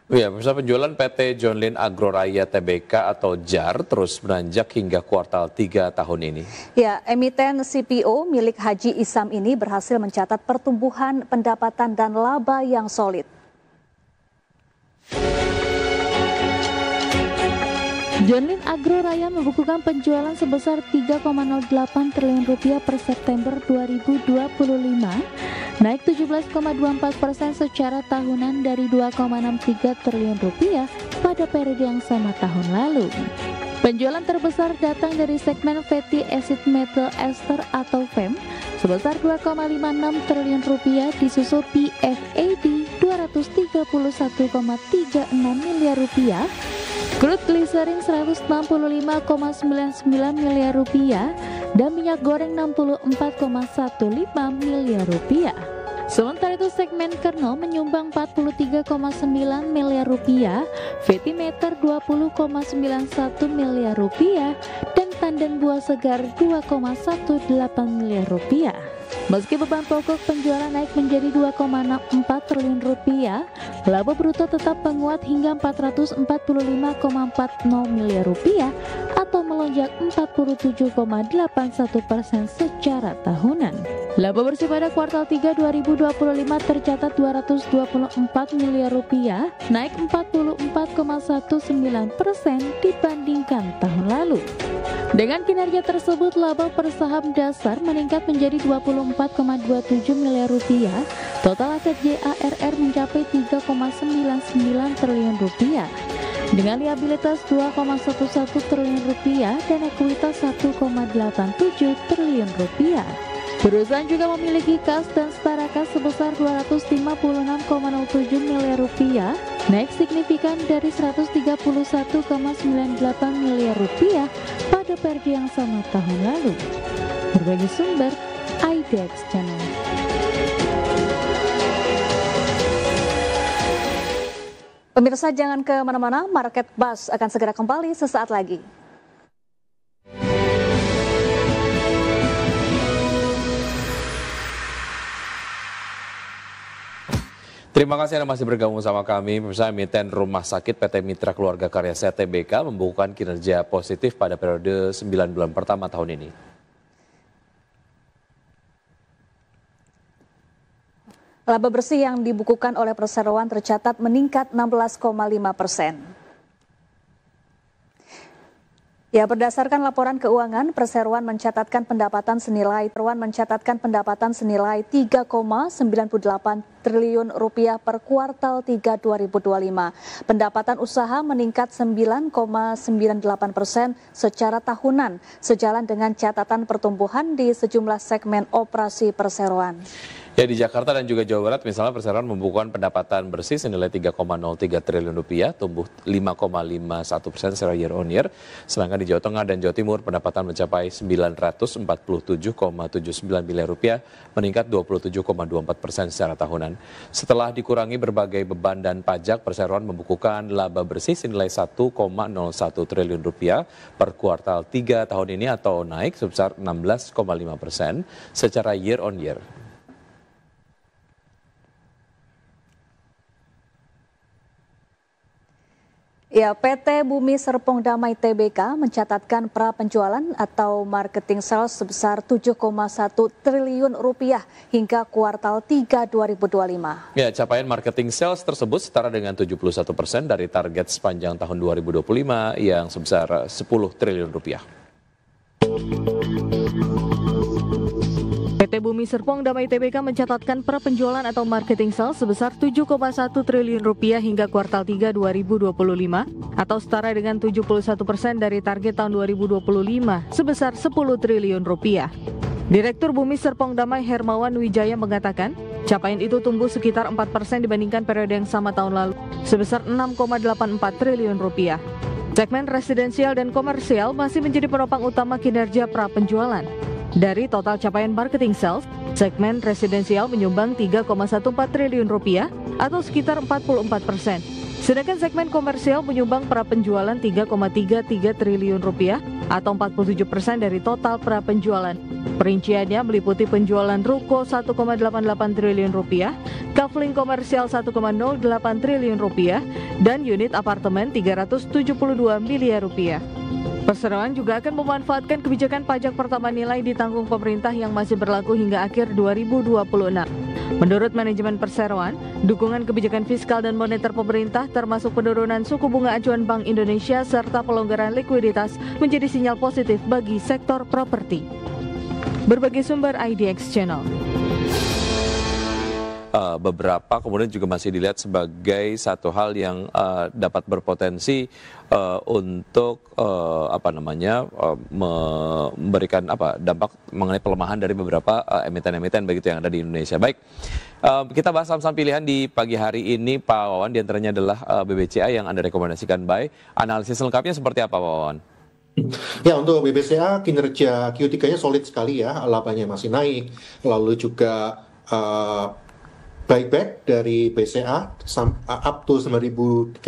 Ya, pemirsa, penjualan PT John Lynn Agroraya Tbk atau JAR terus menanjak hingga kuartal 3 tahun ini. Ya, emiten CPO milik Haji Isam ini berhasil mencatat pertumbuhan pendapatan dan laba yang solid. John Lynn Agroraya membukukan penjualan sebesar 3,08 triliun rupiah per September 2025, naik 17,24% secara tahunan dari 2,63 triliun rupiah pada periode yang sama tahun lalu. Penjualan terbesar datang dari segmen fatty acid methyl ester atau FEM sebesar 2,56 triliun rupiah, disusul PFAD 231,36 miliar rupiah, crude glycerin 165,99 miliar rupiah, dan minyak goreng 64,15 miliar rupiah. Sementara itu segmen kernel menyumbang 43,9 miliar rupiah, fatty matter 20,91 miliar rupiah, dan tandan buah segar 2,18 miliar rupiah. Meski beban pokok penjualan naik menjadi 2,64 triliun rupiah, laba bruto tetap menguat hingga 445,40 miliar rupiah atau melonjak 47,81% secara tahunan. Laba bersih pada kuartal 3 2025 tercatat 224 miliar rupiah, naik 44,19% dibandingkan tahun lalu. Dengan kinerja tersebut, laba per saham dasar meningkat menjadi 24,27 miliar rupiah, total aset JARR mencapai 3,99 triliun rupiah, dengan liabilitas 2,11 triliun rupiah dan ekuitas 1,87 triliun rupiah. Perusahaan juga memiliki kas dan setara kas sebesar 256,07 miliar rupiah, naik signifikan dari 131,98 miliar rupiah pada periode yang sama tahun lalu. Berbagai sumber, IDX Channel. Pemirsa, jangan kemana-mana, Market Buzz akan segera kembali sesaat lagi. Terima kasih Anda masih bergabung sama kami. Pemirsa, emiten Rumah Sakit PT Mitra Keluarga Karya Sehat Tbk membukukan kinerja positif pada periode 9 bulan pertama tahun ini. Laba bersih yang dibukukan oleh perseroan tercatat meningkat 16,5%. Ya, berdasarkan laporan keuangan, perseroan mencatatkan pendapatan senilai 3,98 triliun rupiah per kuartal 3 2025. Pendapatan usaha meningkat 9,98% secara tahunan, sejalan dengan catatan pertumbuhan di sejumlah segmen operasi perseroan. Ya, di Jakarta dan juga Jawa Barat, misalnya perseroan membukukan pendapatan bersih senilai 3,03 triliun rupiah, tumbuh 5,51% secara year on year. Sedangkan di Jawa Tengah dan Jawa Timur, pendapatan mencapai 947,79 miliar rupiah, meningkat 27,24% secara tahunan. Setelah dikurangi berbagai beban dan pajak, perseroan membukukan laba bersih senilai 1,01 triliun rupiah per kuartal 3 tahun ini atau naik sebesar 16,5% secara year on year. Ya, PT Bumi Serpong Damai Tbk mencatatkan pra penjualan atau marketing sales sebesar 7,1 triliun rupiah hingga kuartal 3 2025. Ya, capaian marketing sales tersebut setara dengan 71% dari target sepanjang tahun 2025 yang sebesar 10 triliun rupiah. PT Bumi Serpong Damai Tbk mencatatkan penjualan atau marketing sales sebesar 7,1 triliun rupiah hingga kuartal 3 2025 atau setara dengan 71% dari target tahun 2025 sebesar 10 triliun rupiah. Direktur Bumi Serpong Damai Hermawan Wijaya mengatakan, capaian itu tumbuh sekitar 4% dibandingkan periode yang sama tahun lalu sebesar 6,84 triliun rupiah. Segmen residensial dan komersial masih menjadi penopang utama kinerja pra penjualan. Dari total capaian marketing sales, segmen residensial menyumbang 3,14 triliun rupiah atau sekitar 44%. Sedangkan segmen komersial menyumbang pra-penjualan 3,33 triliun rupiah atau 47% dari total pra-penjualan. Perinciannya meliputi penjualan ruko 1,88 triliun rupiah, kafling komersial 1,08 triliun rupiah, dan unit apartemen 372 miliar rupiah. Perseroan juga akan memanfaatkan kebijakan pajak pertama nilai ditanggung pemerintah yang masih berlaku hingga akhir 2026. Menurut manajemen perseroan, dukungan kebijakan fiskal dan moneter pemerintah termasuk penurunan suku bunga acuan Bank Indonesia serta pelonggaran likuiditas menjadi sinyal positif bagi sektor properti. Berbagai sumber IDX Channel. Beberapa kemudian juga masih dilihat sebagai satu hal yang dapat berpotensi untuk memberikan dampak mengenai pelemahan dari beberapa emiten-emiten begitu yang ada di Indonesia. Baik, kita bahas saham-saham pilihan di pagi hari ini, Pak Wawan. Diantaranya adalah BBCA yang Anda rekomendasikan buy. Analisis lengkapnya seperti apa, Pak Wawan? Ya, untuk BBCA kinerja Q3-nya solid sekali ya, labanya masih naik, lalu juga buyback dari BCA up to 9.300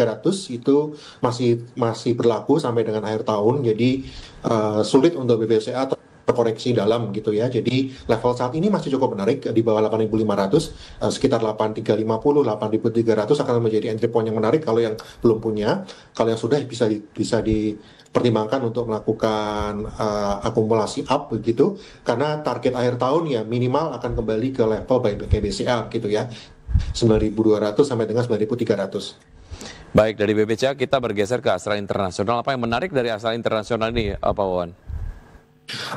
itu masih berlaku sampai dengan akhir tahun. Jadi sulit untuk BBCA terkoreksi dalam gitu ya. Jadi level saat ini masih cukup menarik di bawah 8.500, sekitar 8.350, 8.300 akan menjadi entry point yang menarik kalau yang belum punya. Kalau yang sudah bisa dipertimbangkan untuk melakukan akumulasi up begitu, karena target akhir tahun ya minimal akan kembali ke level buyback BCA gitu ya, 9.200 sampai dengan 9.300. Baik, dari BBCA kita bergeser ke Astra Internasional. Apa yang menarik dari Astra Internasional ini, Pak Wawan?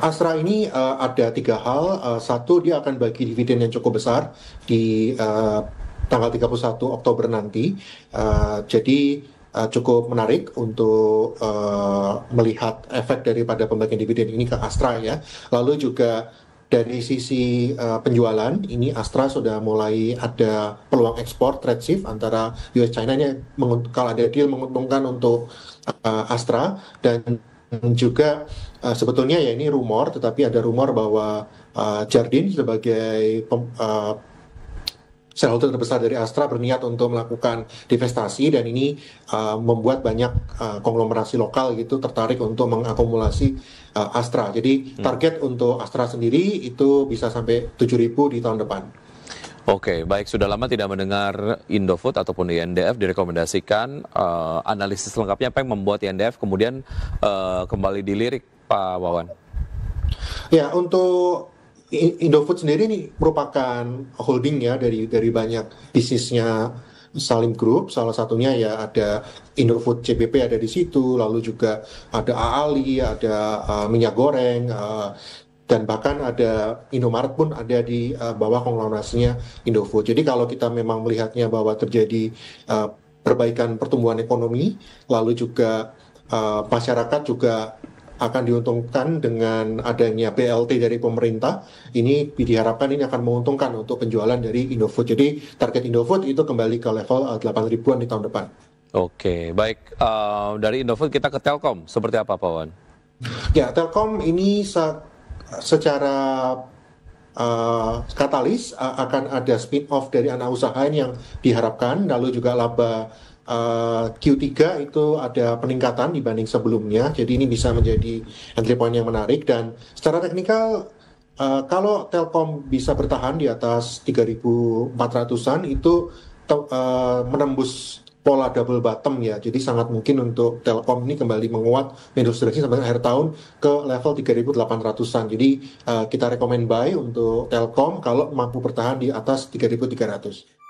Astra ini ada 3 hal. Satu, dia akan bagi dividen yang cukup besar di tanggal 31 Oktober nanti. Jadi cukup menarik untuk melihat efek daripada pembagian dividen ini ke Astra ya. Lalu juga dari sisi penjualan, ini Astra sudah mulai ada peluang ekspor trade shift antara US China. Ini kalau ada deal menguntungkan untuk Astra. Dan juga sebetulnya ya ini rumor, tetapi ada rumor bahwa Jardine sebagai shareholder terbesar dari Astra berniat untuk melakukan divestasi, dan ini membuat banyak konglomerasi lokal gitu tertarik untuk mengakumulasi Astra. Jadi target untuk Astra sendiri itu bisa sampai 7.000 di tahun depan. Oke, baik, sudah lama tidak mendengar Indofood ataupun INDF direkomendasikan. Analisis lengkapnya apa yang membuat INDF kemudian kembali dilirik, Pak Wawan? Ya, untuk Indofood sendiri ini merupakan holding ya dari banyak bisnisnya Salim Group. Salah satunya ya ada Indofood CBP ada di situ, lalu juga ada Aali, ada minyak goreng, dan bahkan ada Indomaret pun ada di bawah konglomerasinya Indofood. Jadi kalau kita memang melihatnya bahwa terjadi perbaikan pertumbuhan ekonomi, lalu juga masyarakat juga akan diuntungkan dengan adanya BLT dari pemerintah, ini diharapkan ini akan menguntungkan untuk penjualan dari Indofood. Jadi target Indofood itu kembali ke level 8.000-an di tahun depan. Oke, baik. Dari Indofood kita ke Telkom, seperti apa, Pak Wawan? Ya, Telkom ini secara katalis akan ada spin-off dari anak usaha yang diharapkan, lalu juga laba Q3 itu ada peningkatan dibanding sebelumnya, jadi ini bisa menjadi entry point yang menarik. Dan secara teknikal kalau Telkom bisa bertahan di atas 3.400-an itu menembus pola double bottom ya, jadi sangat mungkin untuk Telkom ini kembali menguat mendostrasi sampai akhir tahun ke level 3.800-an. Jadi kita rekomen buy untuk Telkom kalau mampu bertahan di atas 3.300.